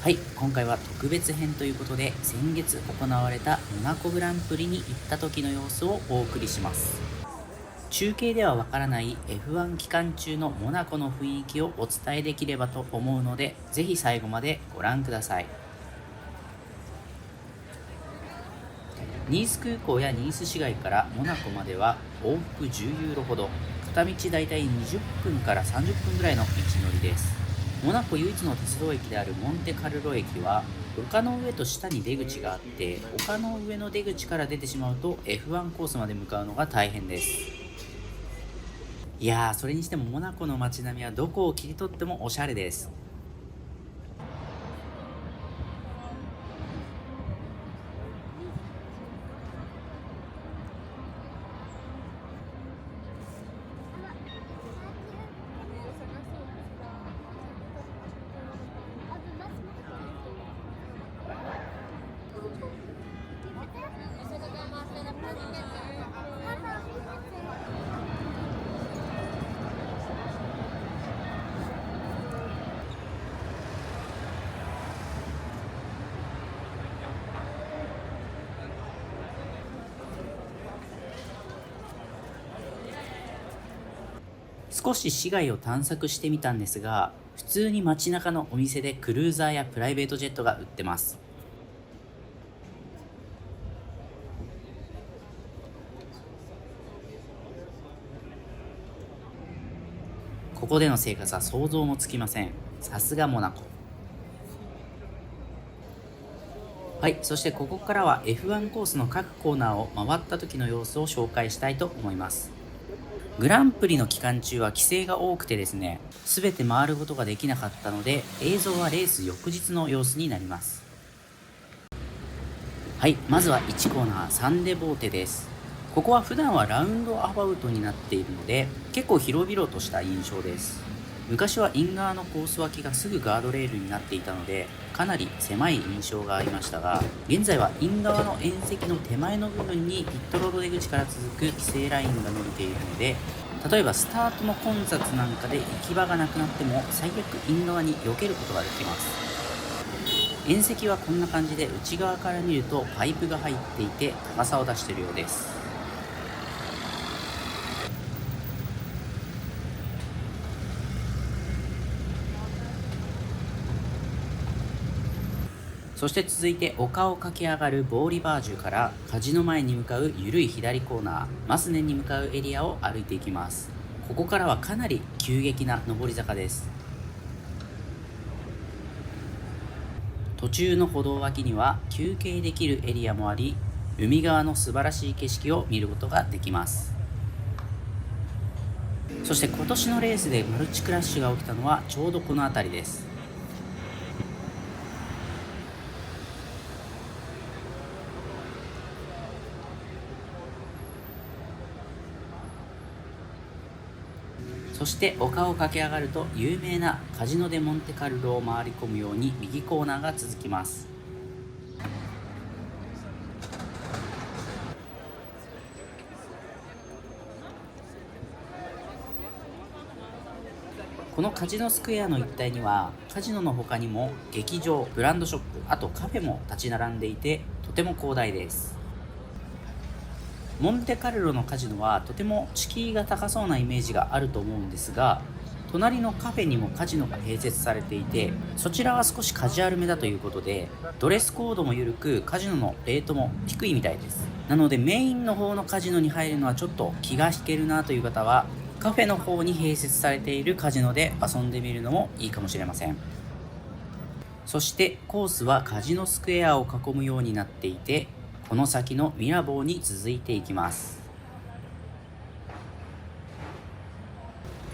はい、今回は特別編ということで、先月行われたモナコグランプリに行った時の様子をお送りします。中継ではわからない F1 期間中のモナコの雰囲気をお伝えできればと思うので、ぜひ最後までご覧ください。ニース空港やニース市街からモナコまでは往復10ユーロほど、片道だいたい20分から30分ぐらいの道のりです。モナコ唯一の鉄道駅であるモンテカルロ駅は丘の上と下に出口があって、丘の上の出口から出てしまうと F1 コースまで向かうのが大変です。いやー、それにしてもモナコの街並みはどこを切り取ってもおしゃれです。少し市街を探索してみたんですが、普通に街中のお店でクルーザーやプライベートジェットが売ってます。ここでの生活は想像もつきません。さすがモナコ。はい、そしてここからは F1 コースの各コーナーを回った時の様子を紹介したいと思います。グランプリの期間中は規制が多くてですね、全て回ることができなかったので、映像はレース翌日の様子になります。はい、まずは1コーナーサンデボーテです。ここは普段はラウンドアバウトになっているので、結構広々とした印象です。昔はイン側のコース脇がすぐガードレールになっていたので、かなり狭い印象がありましたが、現在はイン側の縁石の手前の部分にピットロード出口から続く規制ラインが伸びているので、例えばスタートの混雑なんかで行き場がなくなっても最悪イン側に避けることができます。縁石はこんな感じで、内側から見るとパイプが入っていて高さを出しているようです。そして続いて丘を駆け上がるボーリバージュからカジノ前に向かう緩い左コーナーマスネンに向かうエリアを歩いていきます。ここからはかなり急激な上り坂です。途中の歩道脇には休憩できるエリアもあり、海側の素晴らしい景色を見ることができます。そして今年のレースでマルチクラッシュが起きたのはちょうどこの辺りです。そして丘を駆け上がると有名なカジノ・デ・モンテカルロを回り込むように右コーナーが続きます。このカジノスクエアの一帯にはカジノの他にも劇場、ブランドショップ、あとカフェも立ち並んでいて、とても広大です。モンテカルロのカジノはとても敷居が高そうなイメージがあると思うんですが、隣のカフェにもカジノが併設されていて、そちらは少しカジュアルめだということで、ドレスコードも緩くカジノのレートも低いみたいです。なのでメインの方のカジノに入るのはちょっと気が引けるなという方は、カフェの方に併設されているカジノで遊んでみるのもいいかもしれません。そしてコースはカジノスクエアを囲むようになっていて、この先のミラボーに続いていきます。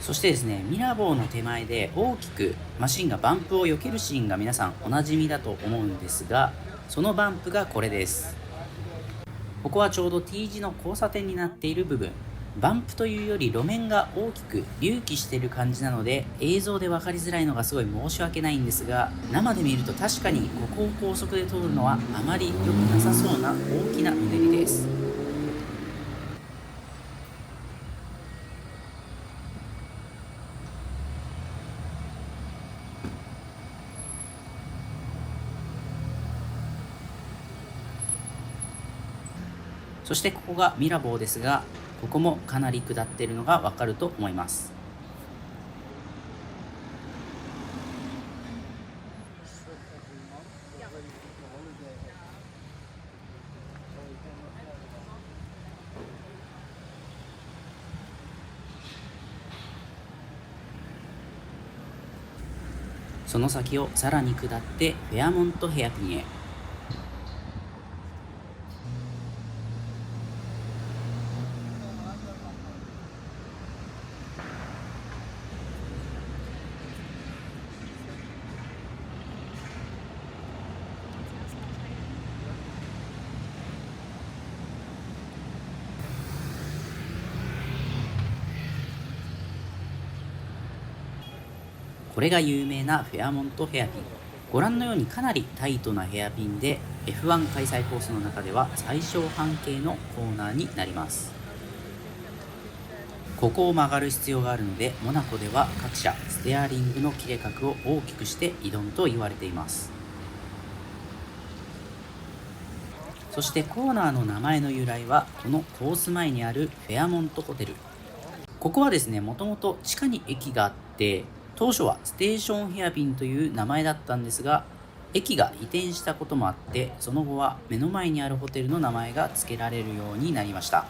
そしてですね、ミラボーの手前で大きくマシンがバンプを避けるシーンが皆さんおなじみだと思うんですが、そのバンプがこれです。ここはちょうど T 字の交差点になっている部分。バンプというより路面が大きく隆起している感じなので、映像で分かりづらいのがすごい申し訳ないんですが、生で見ると確かにここを高速で通るのはあまり良くなさそうな大きなうねりです。そしてここがミラボーですが、ここもかなり下っているのがわかると思います。その先をさらに下ってフェアモントヘアピンへ。これが有名なフェアモントヘアピン。ご覧のようにかなりタイトなヘアピンで F1 開催コースの中では最小半径のコーナーになります。ここを曲がる必要があるので、モナコでは各社ステアリングの切れ角を大きくして挑むと言われています。そしてコーナーの名前の由来はこのコース前にあるフェアモントホテル。ここはですね、もともと地下に駅があって、当初はステーションヘアピンという名前だったんですが、駅が移転したこともあって、その後は目の前にあるホテルの名前が付けられるようになりました。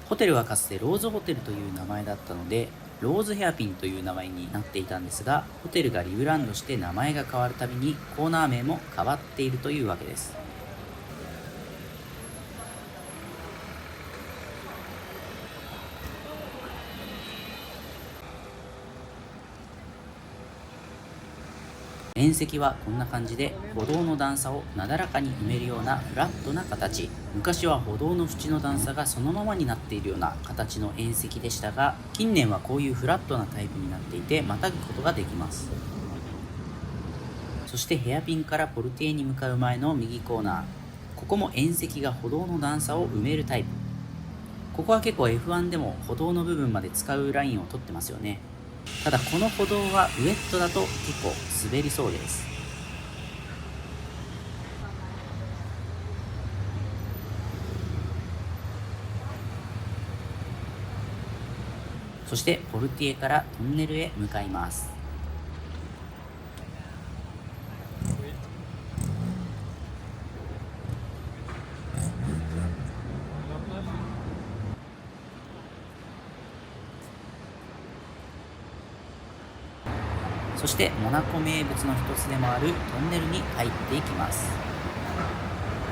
ホテルはかつてローズホテルという名前だったので、ローズヘアピンという名前になっていたんですが、ホテルがリブランドして名前が変わるたびにコーナー名も変わっているというわけです。縁石はこんな感じで、歩道の段差をなだらかに埋めるようなフラットな形。昔は歩道の縁の段差がそのままになっているような形の縁石でしたが、近年はこういうフラットなタイプになっていて、またぐことができます。そしてヘアピンからポルティエに向かう前の右コーナー、ここも縁石が歩道の段差を埋めるタイプ。ここは結構 F1 でも歩道の部分まで使うラインを取ってますよね。ただこの歩道はウエットだと結構滑りそうです。そしてポルティエからトンネルへ向かいます。そしてモナコ名物の一つでもあるトンネルに入っていきます。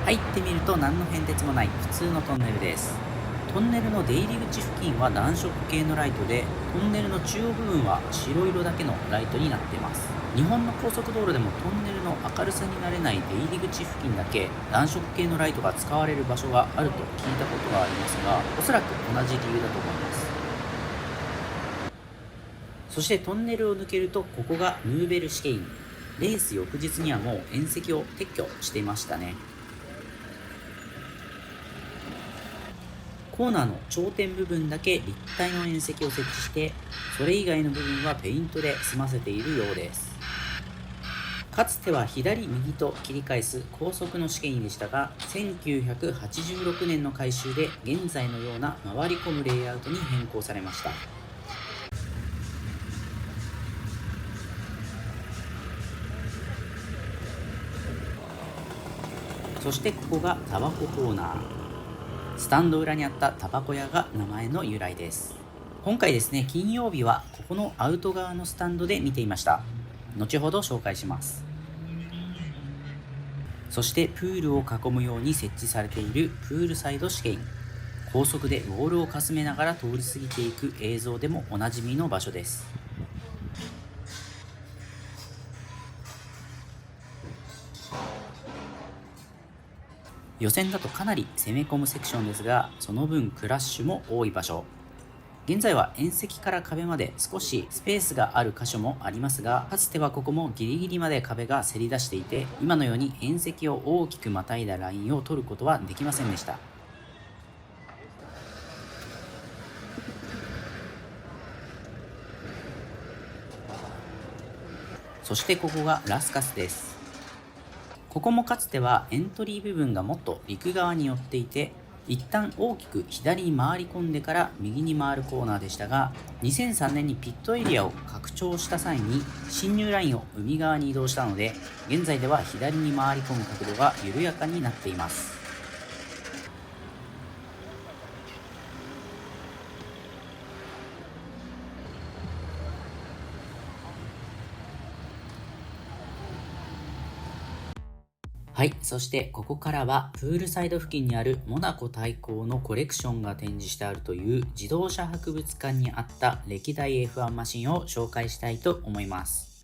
入ってみると何の変哲もない普通のトンネルです。トンネルの出入り口付近は暖色系のライトで、トンネルの中央部分は白色だけのライトになっています。日本の高速道路でもトンネルの明るさになれない出入り口付近だけ暖色系のライトが使われる場所があると聞いたことがありますが、おそらく同じ理由だと思います。そしてトンネルを抜けると、ここがヌーベルシケイン。レース翌日にはもう縁石を撤去していましたね。コーナーの頂点部分だけ立体の縁石を設置して、それ以外の部分はペイントで済ませているようです。かつては左右と切り返す高速の試験でしたが、1986年の改修で現在のような回り込むレイアウトに変更されました。そしてここがタバココーナー。スタンド裏にあったタバコ屋が名前の由来です。今回ですね、金曜日はここのアウト側のスタンドで見ていました。後ほど紹介します。そしてプールを囲むように設置されているプールサイド試験。高速でボールをかすめながら通り過ぎていく映像でもおなじみの場所です。予選だとかなり攻め込むセクションですが、その分クラッシュも多い場所。現在は縁石から壁まで少しスペースがある箇所もありますが、かつてはここもギリギリまで壁がせり出していて、今のように縁石を大きくまたいだラインを取ることはできませんでした。そしてここがラスカスです。ここもかつてはエントリー部分がもっと陸側に寄っていて、一旦大きく左に回り込んでから右に回るコーナーでしたが、2003年にピットエリアを拡張した際に進入ラインを海側に移動したので、現在では左に回り込む角度が緩やかになっています。はい、そしてここからはプールサイド付近にあるモナコ対抗のコレクションが展示してあるという自動車博物館にあった歴代 F1 マシンを紹介したいと思います。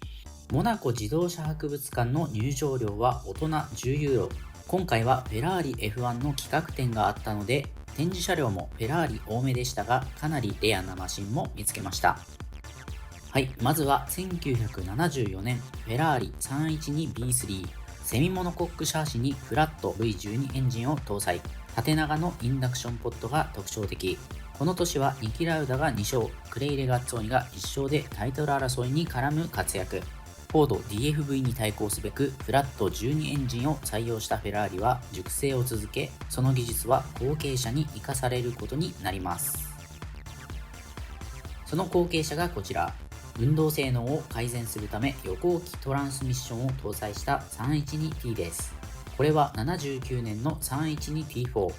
モナコ自動車博物館の入場料は大人10ユーロ。今回はフェラーリ F1 の企画展があったので、展示車両もフェラーリ多めでしたが、かなりレアなマシンも見つけました。はい、まずは1974年フェラーリ 312B3セミモノコックシャーシにフラット V12 エンジンを搭載。縦長のインダクションポットが特徴的。この年はニキラウダが2勝、クレイレガッツォーニが1勝でタイトル争いに絡む活躍。フォード DFV に対抗すべくフラット12エンジンを採用したフェラーリは熟成を続け、その技術は後継車に生かされることになります。その後継車がこちら。運動性能を改善するため横置きトランスミッションを搭載した 312T です。これは79年の 312T4。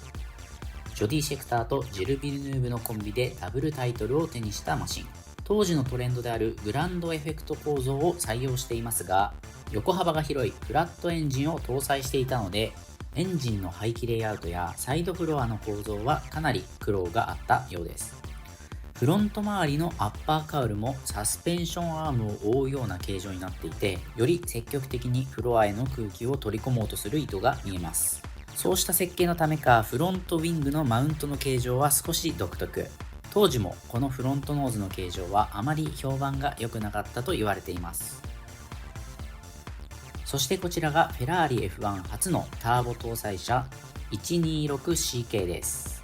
ジョディ・シェクターとジル・ビルヌーブのコンビでダブルタイトルを手にしたマシン。当時のトレンドであるグランドエフェクト構造を採用していますが、横幅が広いフラットエンジンを搭載していたので、エンジンの排気レイアウトやサイドフロアの構造はかなり苦労があったようです。フロント周りのアッパーカウルもサスペンションアームを覆うような形状になっていて、より積極的にフロアへの空気を取り込もうとする意図が見えます。そうした設計のためか、フロントウィングのマウントの形状は少し独特。当時もこのフロントノーズの形状はあまり評判が良くなかったと言われています。そしてこちらがフェラーリ F1 初のターボ搭載車 126CK です。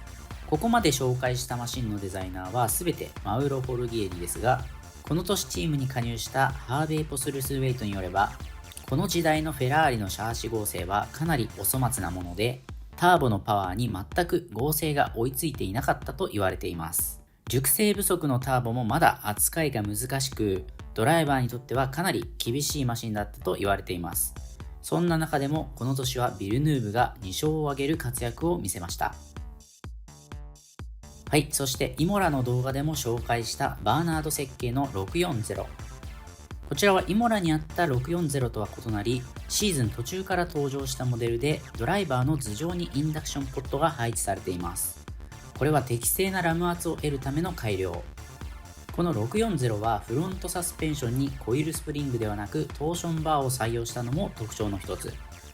ここまで紹介したマシンのデザイナーは全てマウロ・フォルギエリですが、この年チームに加入したハーベイ・ポスルスウェイトによれば、この時代のフェラーリのシャーシ合成はかなりお粗末なもので、ターボのパワーに全く合成が追いついていなかったと言われています。熟成不足のターボもまだ扱いが難しく、ドライバーにとってはかなり厳しいマシンだったと言われています。そんな中でもこの年はビルヌーブが2勝を挙げる活躍を見せました。はい、そしてイモラの動画でも紹介したバーナード設計の640。こちらはイモラにあった640とは異なり、シーズン途中から登場したモデルで、ドライバーの頭上にインダクションポットが配置されています。これは適正なラム圧を得るための改良。この640はフロントサスペンションにコイルスプリングではなくトーションバーを採用したのも特徴の一つ。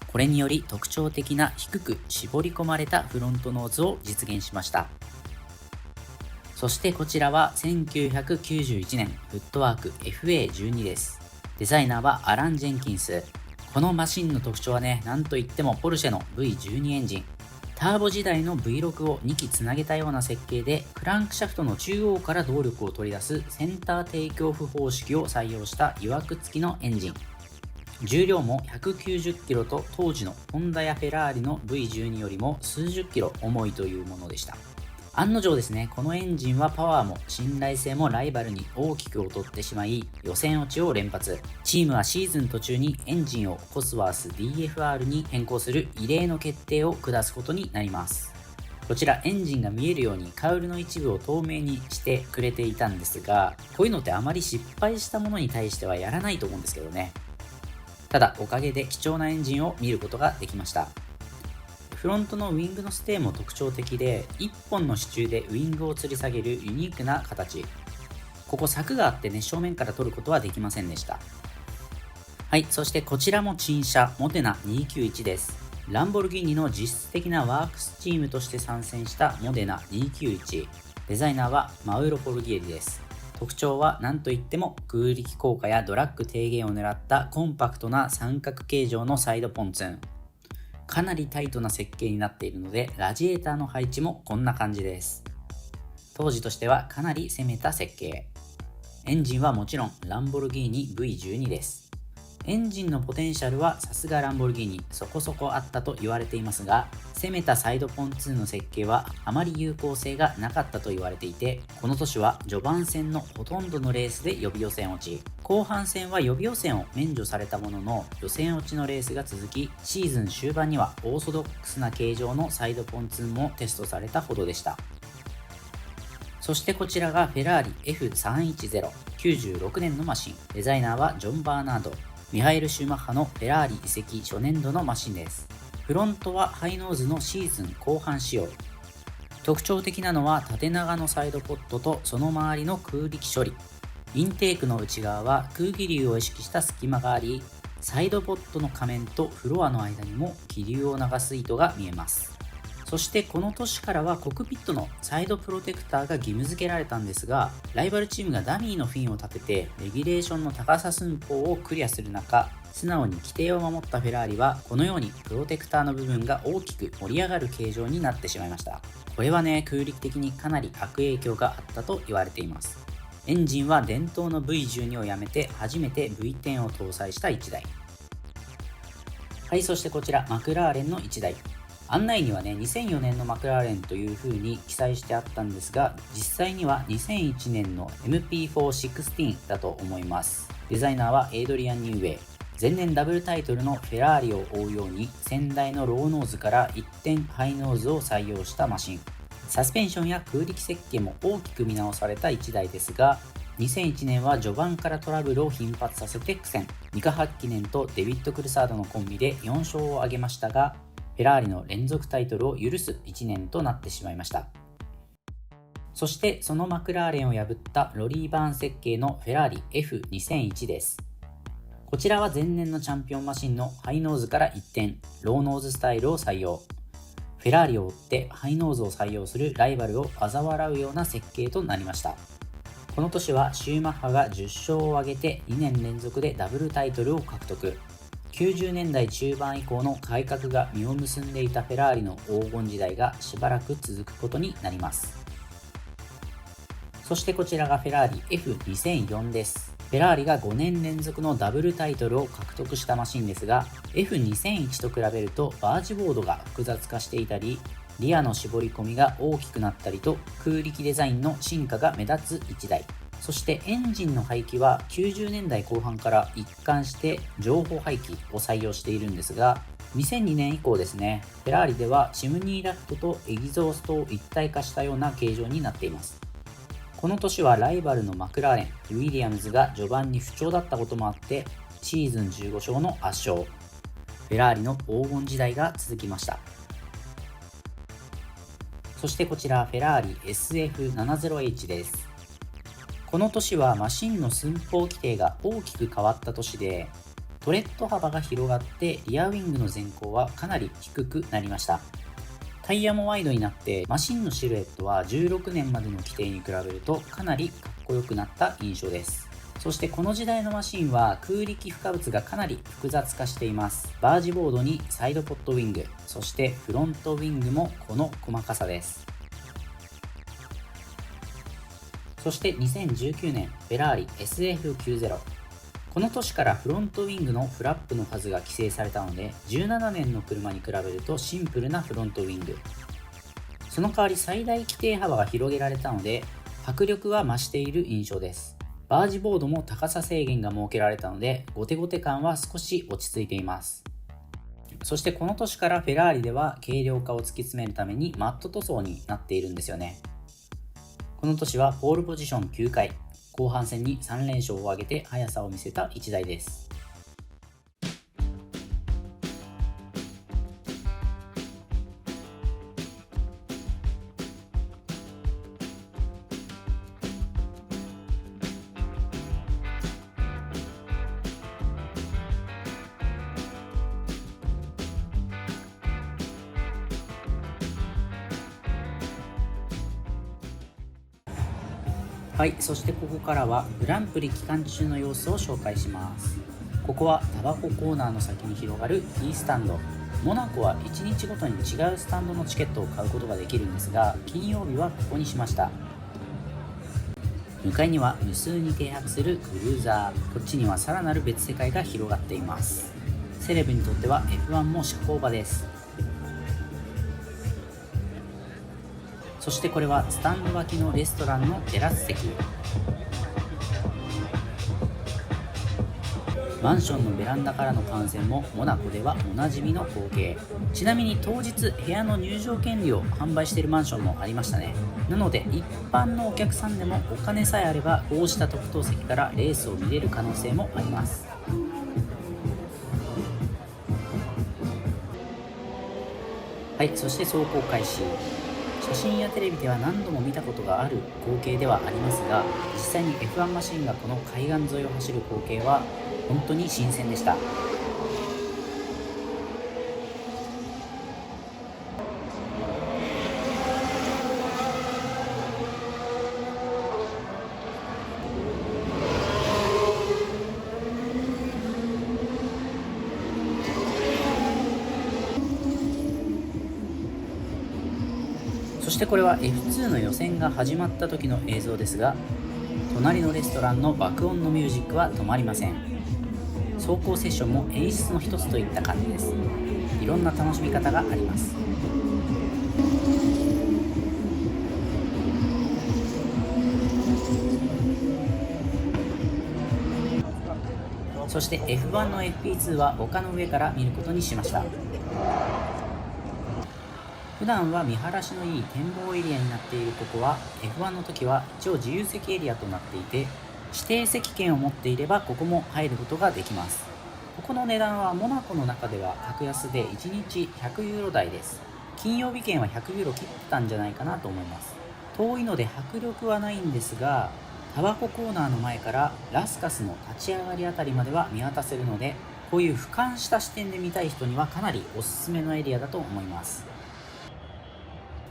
これにより特徴的な低く絞り込まれたフロントノーズを実現しました。そしてこちらは1991年フットワーク FA12 です。デザイナーはアラン・ジェンキンス。このマシンの特徴はね、なんといってもポルシェの V12 エンジン。ターボ時代の V6 を2機つなげたような設計で、クランクシャフトの中央から動力を取り出すセンターテイクオフ方式を採用した油枠付きのエンジン。重量も190キロと当時のホンダやフェラーリの V12 よりも数十キロ重いというものでした。案の定ですね、このエンジンはパワーも信頼性もライバルに大きく劣ってしまい、予選落ちを連発。チームはシーズン途中にエンジンをコスワース DFR に変更する異例の決定を下すことになります。こちらエンジンが見えるようにカウルの一部を透明にしてくれていたんですが、こういうのってあまり失敗したものに対してはやらないと思うんですけどね。ただおかげで貴重なエンジンを見ることができました。フロントのウィングのステーも特徴的で、1本の支柱でウィングを吊り下げるユニークな形。ここ柵があってね、正面から撮ることはできませんでした。はい、そしてこちらも新車モデナ291です。ランボルギーニの実質的なワークスチームとして参戦したモデナ291。デザイナーはマウロ・フォルギエリです。特徴は何といっても空力効果やドラッグ低減を狙ったコンパクトな三角形状のサイドポンツン。かなりタイトな設計になっているので、ラジエーターの配置もこんな感じです。当時としてはかなり攻めた設計。エンジンはもちろんランボルギーニ V12 です。エンジンのポテンシャルはさすがランボルギーニそこそこあったと言われていますが、攻めたサイドポンツーの設計はあまり有効性がなかったと言われていて、この年は序盤戦のほとんどのレースで予備予選落ち、後半戦は予備予選を免除されたものの予選落ちのレースが続き、シーズン終盤にはオーソドックスな形状のサイドポンツーもテストされたほどでした。そしてこちらがフェラーリ F310、96年のマシン。デザイナーはジョン・バーナード。ミハエル・シューマッハのフェラーリ移籍初年度のマシンです。フロントはハイノーズのシーズン後半仕様。特徴的なのは縦長のサイドポットとその周りの空力処理。インテークの内側は空気流を意識した隙間があり、サイドポットの仮面とフロアの間にも気流を流す糸が見えます。そしてこの年からはコックピットのサイドプロテクターが義務付けられたんですが、ライバルチームがダミーのフィンを立ててレギュレーションの高さ寸法をクリアする中、素直に規定を守ったフェラーリはこのようにプロテクターの部分が大きく盛り上がる形状になってしまいました。これはね、空力的にかなり悪影響があったと言われています。エンジンは伝統の V12 をやめて初めて V10 を搭載した1台。はい、そしてこちらマクラーレンの1台。案内にはね、2004年のマクラーレンという風に記載してあったんですが、実際には2001年の MP416 だと思います。デザイナーはエイドリアン・ニューウェイ。前年ダブルタイトルのフェラーリを追うように先代のローノーズから一転ハイノーズを採用したマシン。サスペンションや空力設計も大きく見直された1台ですが、2001年は序盤からトラブルを頻発させて苦戦。ミカ・ハッキネンとデビッド・クルサードのコンビで4勝を挙げましたが、フェラーリの連続タイトルを許す1年となってしまいました。そしてそのマクラーレンを破ったロリー・バーン設計のフェラーリ F2001 です。こちらは前年のチャンピオンマシンのハイノーズから一転、ローノーズスタイルを採用。フェラーリを追ってハイノーズを採用するライバルを嘲笑うような設計となりました。この年はシューマッハが10勝を挙げて2年連続でダブルタイトルを獲得。90年代中盤以降の改革が実を結んでいたフェラーリの黄金時代がしばらく続くことになります。そしてこちらがフェラーリ F2004 です。フェラーリが5年連続のダブルタイトルを獲得したマシンですが、 F2001 と比べるとバージボードが複雑化していたり、リアの絞り込みが大きくなったりと空力デザインの進化が目立つ1台。そしてエンジンの排気は90年代後半から一貫して情報排気を採用しているんですが、2002年以降ですね、フェラーリではチムニーダクトとエキゾーストを一体化したような形状になっています。この年はライバルのマクラーレン、ウィリアムズが序盤に不調だったこともあってシーズン15勝の圧勝。フェラーリの黄金時代が続きました。そしてこちらフェラーリ SF70H です。この年はマシンの寸法規定が大きく変わった年で、トレッド幅が広がってリアウィングの前高はかなり低くなりました。タイヤもワイドになってマシンのシルエットは16年までの規定に比べるとかなりかっこよくなった印象です。そしてこの時代のマシンは空力付加物がかなり複雑化しています。バージボードにサイドポットウィング、そしてフロントウィングもこの細かさです。そして2019年フェラーリ SF90。この年からフロントウィングのフラップの数が規制されたので、17年の車に比べるとシンプルなフロントウィング。その代わり最大規定幅が広げられたので迫力は増している印象です。バージボードも高さ制限が設けられたのでゴテゴテ感は少し落ち着いています。そしてこの年からフェラーリでは軽量化を突き詰めるためにマット塗装になっているんですよね。この年はポールポジション9回、後半戦に3連勝を挙げて速さを見せた1台です。はい、そしてここからはグランプリ期間中の様子を紹介します。ここはタバココーナーの先に広がる T スタンド。モナコは1日ごとに違うスタンドのチケットを買うことができるんですが、金曜日はここにしました。向かいには無数に停泊するクルーザー、こっちにはさらなる別世界が広がっています。セレブにとっては F1 も社交場です。そしてこれはスタンド脇のレストランのテラス席。マンションのベランダからの観戦もモナコではおなじみの光景。ちなみに当日部屋の入場権利を販売しているマンションもありましたね。なので一般のお客さんでもお金さえあればこうした特等席からレースを見れる可能性もあります。はい、そして走行開始。写真やテレビでは何度も見たことがある光景ではありますが、実際に F1 マシンがこの海岸沿いを走る光景は本当に新鮮でした。そしてこれは F2 の予選が始まった時の映像ですが、隣のレストランの爆音のミュージックは止まりません。走行セッションも演出の一つといった感じです。いろんな楽しみ方があります。そして F1 の FP2 は丘の上から見ることにしました。普段は見晴らしのいい展望エリアになっているここは F1 の時は一応自由席エリアとなっていて、指定席券を持っていればここも入ることができます。ここの値段はモナコの中では格安で1日100ユーロ台です。金曜日券は100ユーロ切ってたんじゃないかなと思います。遠いので迫力はないんですが、タバココーナーの前からラスカスの立ち上がりあたりまでは見渡せるので、こういう俯瞰した視点で見たい人にはかなりおすすめのエリアだと思います。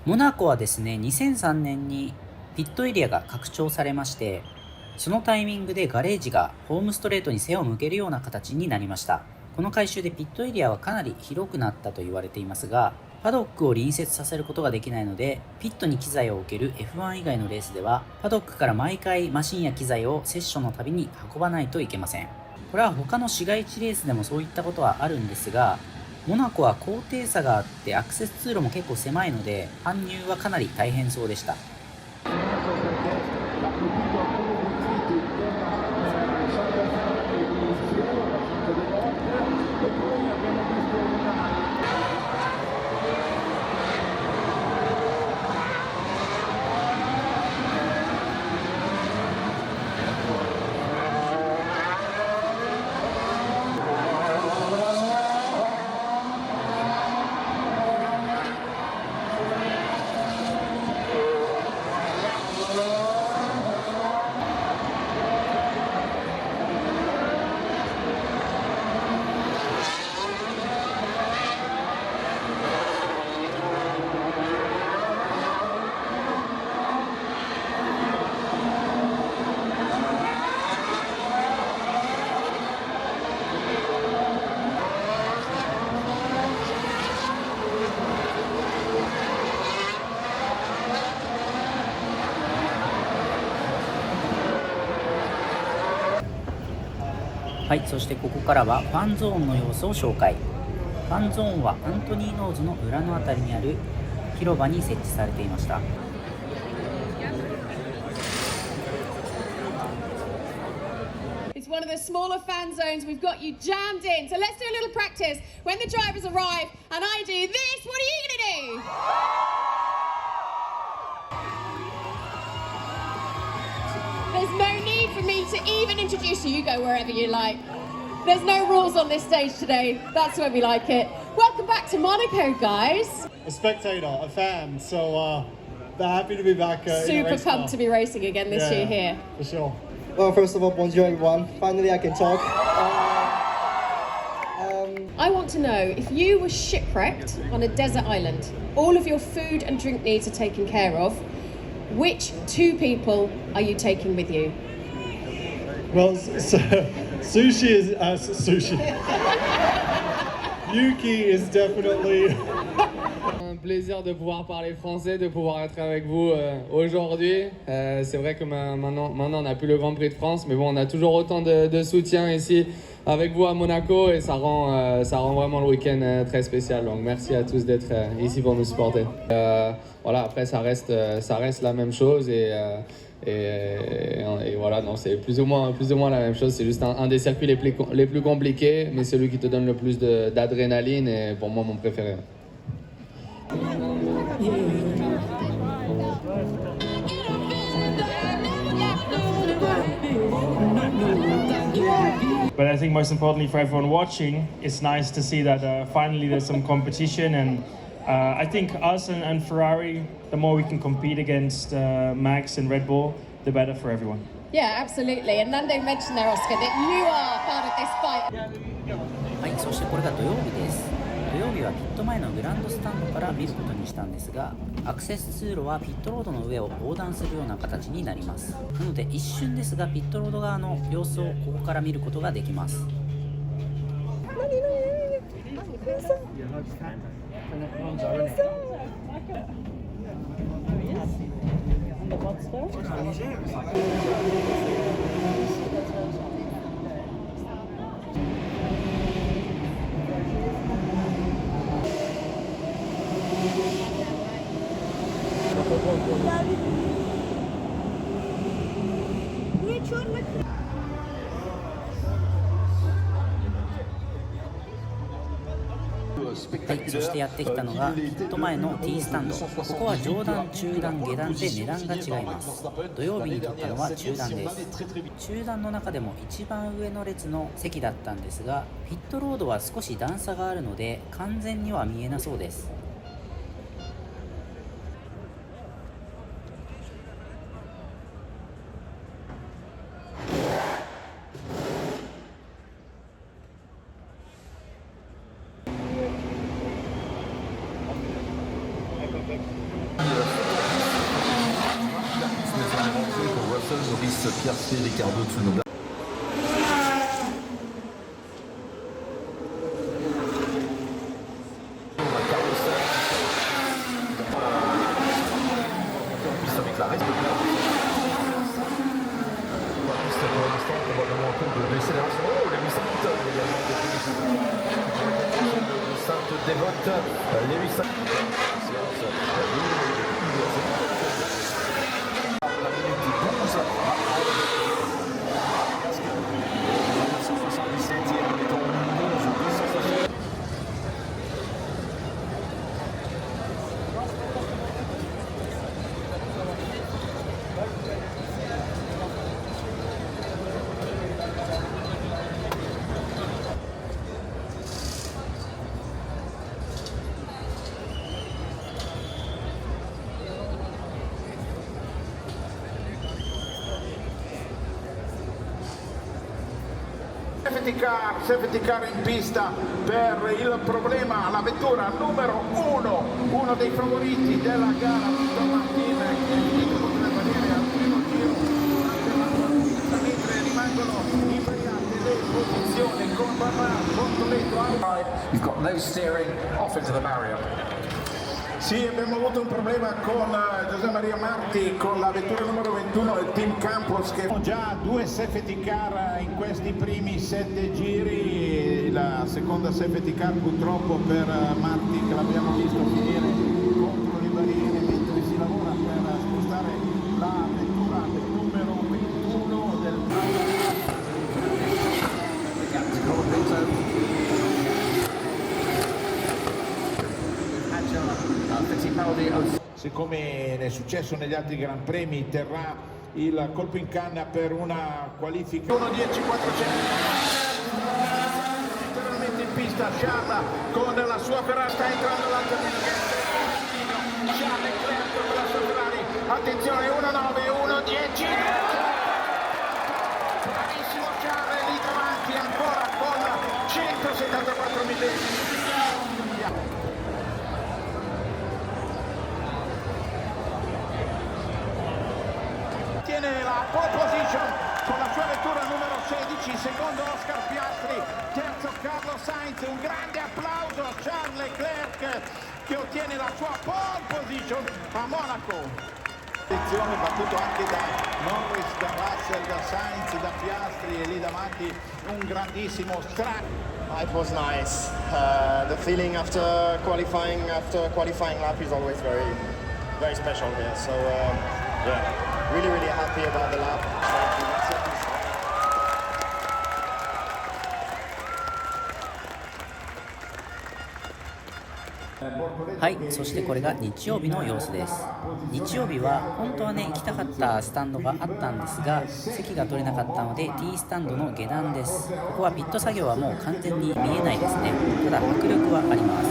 モナコはですね、2003年にピットエリアが拡張されまして、そのタイミングでガレージがホームストレートに背を向けるような形になりました。この改修でピットエリアはかなり広くなったと言われていますが、パドックを隣接させることができないので、ピットに機材を置ける F1 以外のレースではパドックから毎回マシンや機材をセッションのたびに運ばないといけません。これは他の市街地レースでもそういったことはあるんですが、モナコは高低差があってアクセス通路も結構狭いので搬入はかなり大変そうでした。はい、そしてここからはファンゾーンの様子を紹介。ファンゾーンはアントニーノーズの裏のあたりにある広場に設置されていました。It's one of the smaller fan zones. We've got you jammed in. So let's do a little practice. When the drivers arrive and I do this, what are you going to do? There's no need for me to even introduce you. You go wherever you like. There's no rules on this stage today. That's when we like it. Welcome back to Monaco, guys. A spectator, a fan, so they're happy to be back. Super pumped to be racing again this year here. For sure. Well, first of all, bonjour everyone. Finally I can talk. I want to know, if you were shipwrecked on a desert island, all of your food and drink needs are taken care of, which two people are you taking with you? Well, sushi is sushi. Yuki is definitely Un plaisir de pouvoir parler français, de pouvoir être avec vous aujourd'hui. C'est vrai que maintenant on n'a plus le Grand Prix de France, mais bon, on a toujours autant de soutien ici avec vous à Monaco et ça rend vraiment le week-end très spécial. Donc merci à tous d'être ici pour nous supporter. Voilà, après ça reste la même chose et voilà, non, c'est plus ou moins la même chose. C'est juste un des circuits les plus compliqués, mais celui qui te donne le plus d'adrénaline et pour moi mon préféré. But I think most importantly for everyone watching, it's nice to see that finally there's some competition, and I think us and Ferrari, the more we can compete against Max and Red Bull, the better for everyone. Yeah, absolutely. And Nando mentioned there, Oscar, that you are part of this fight. はい、そしてこれが土曜日です。土曜日はピット前のグランドスタンドから見ることにしたんですが、アクセス通路はピットロードの上を横断するような形になります。なので一瞬ですがピットロード側の様子をここから見ることができます。はい、そしてやってきたのがピット前の T スタンド。ここは上段、中段、下段で値段が違います。土曜日に取ったのは中段です。中段の中でも一番上の列の席だったんですが、ピットロードは少し段差があるので完全には見えなそうです。Norris, Piastri, Ricciardo, Tsunoda. Avec la reste pour l'instant, probablement en cours de décélération. Oh, Lewis Hamilton également de Sainte-Dévote. Lewis Hamilton. Safety car in pista per il problema, la vettura numero 1 dei favoriti della gara, Aston Martin, che potrebbe valere al primo giro mentre rimangono imbrigliate le posizioni con Bortoleto. You've got no steering off into the barrier. Sì, abbiamo avuto un problema con José Maria Marti con la vettura numero 21 del Team Campos, che già 2 safety car in questi primi 7 giri. La seconda safety car purtroppo per Marti, che l'abbiamo visto finire contro le barriere mentre si lavora per spostare la vettura numero 21 del Siccome è successo negli altri Gran Premi, terrà il colpo in canna per una qualifica 1-10-400 interamente in pista. Charles con la sua Ferrari sta entrando l'altro Charles Leclerc con la sua Ferrari, attenzione, 1-9-1-10, bravissimo Charles, lì davanti ancora con 174 millesimi. Tiene la pole position con la sua vettura numero 16, secondo Oscar Piastri, terzo Carlos Sainz. Un grande applauso a Charles Leclerc che ottiene la sua pole position a Monaco. Posizione battuto anche da Norris, da Russell, da Sainz, da Piastri e lì davanti un grandissimo Stroll. It was nice. The feeling after qualifying lap is always very, very special here. So yeah, really, really happy about the lap.はい、そしてこれが日曜日の様子です。日曜日は本当はね行きたかったスタンドがあったんですが、席が取れなかったので T スタンドの下段です。ここはピット作業はもう完全に見えないですね。ただ迫力はあります。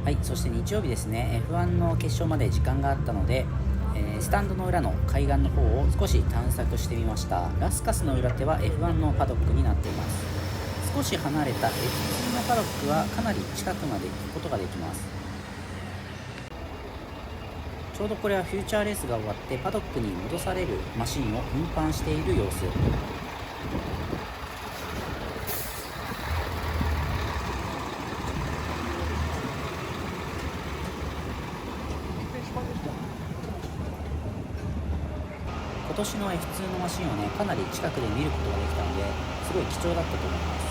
はい、そして日曜日ですね、F1 の決勝まで時間があったので、スタンドの裏の海岸の方を少し探索してみました。ラスカスの裏手は F1 のパドックになっています。少し離れた F2 のパドックはかなり近くまで行くことができます。ちょうどこれはフューチャーレースが終わってパドックに戻されるマシンを運搬している様子。今年の F2 のマシンをねかなり近くで見ることができたのですごい貴重だったと思います。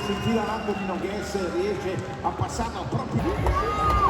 Si gira l'angolo di Nogues, riesce a passarlo proprio.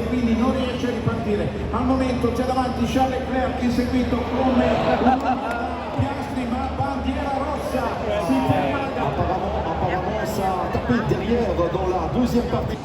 Quindi non riesce a ripartire. Al momento c'è davanti Charles Leclerc inseguito come Piastri, ma bandiera rossa si perde. hier dans la deuxième partie.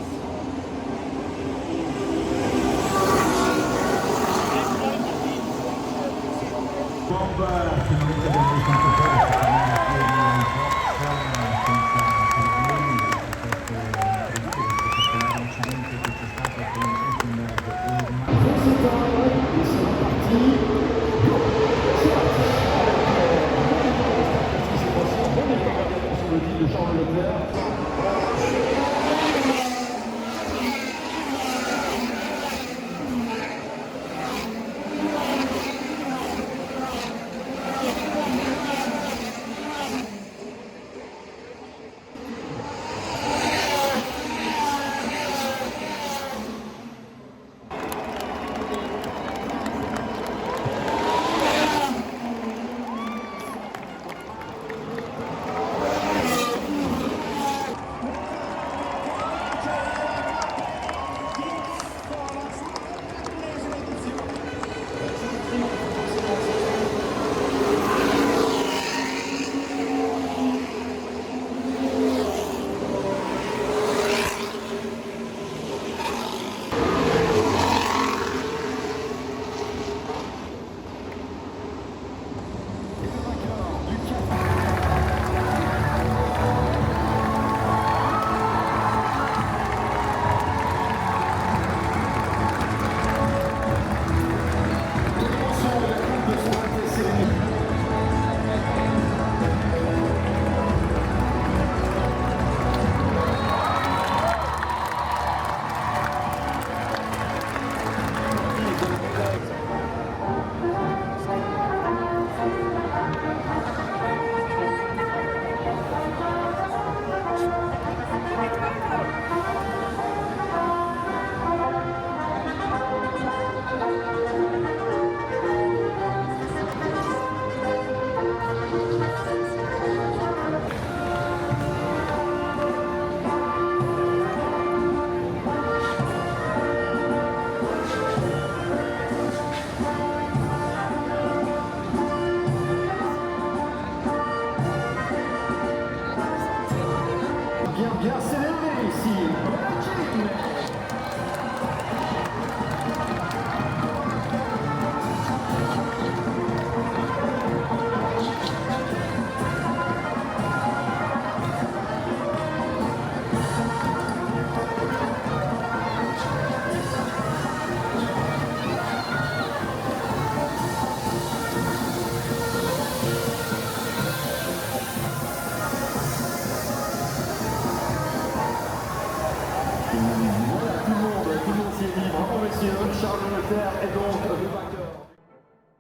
Bien célébré ici.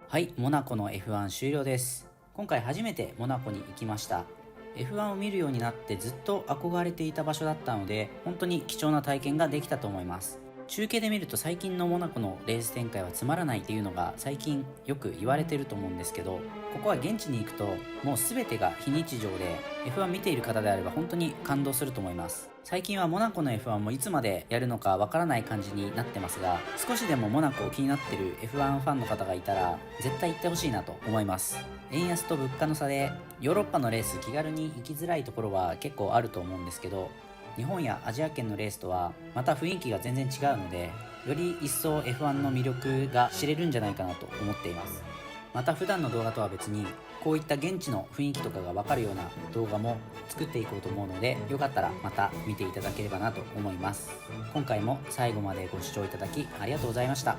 はい、モナコの F1 終了です。今回初めてモナコに行きました。F1 を見るようになってずっと憧れていた場所だったので、本当に貴重な体験ができたと思います。中継で見ると最近のモナコのレース展開はつまらないっていうのが最近よく言われてると思うんですけど、ここは現地に行くともう全てが非日常で F1 見ている方であれば本当に感動すると思います。最近はモナコの F1 もいつまでやるのかわからない感じになってますが、少しでもモナコを気になってる F1 ファンの方がいたら絶対行ってほしいなと思います。円安と物価の差でヨーロッパのレース気軽に行きづらいところは結構あると思うんですけど、日本やアジア圏のレースとはまた雰囲気が全然違うので、より一層 F1 の魅力が知れるんじゃないかなと思っています。また普段の動画とは別にこういった現地の雰囲気とかがわかるような動画も作っていこうと思うので、よかったらまた見ていただければなと思います。今回も最後までご視聴いただきありがとうございました。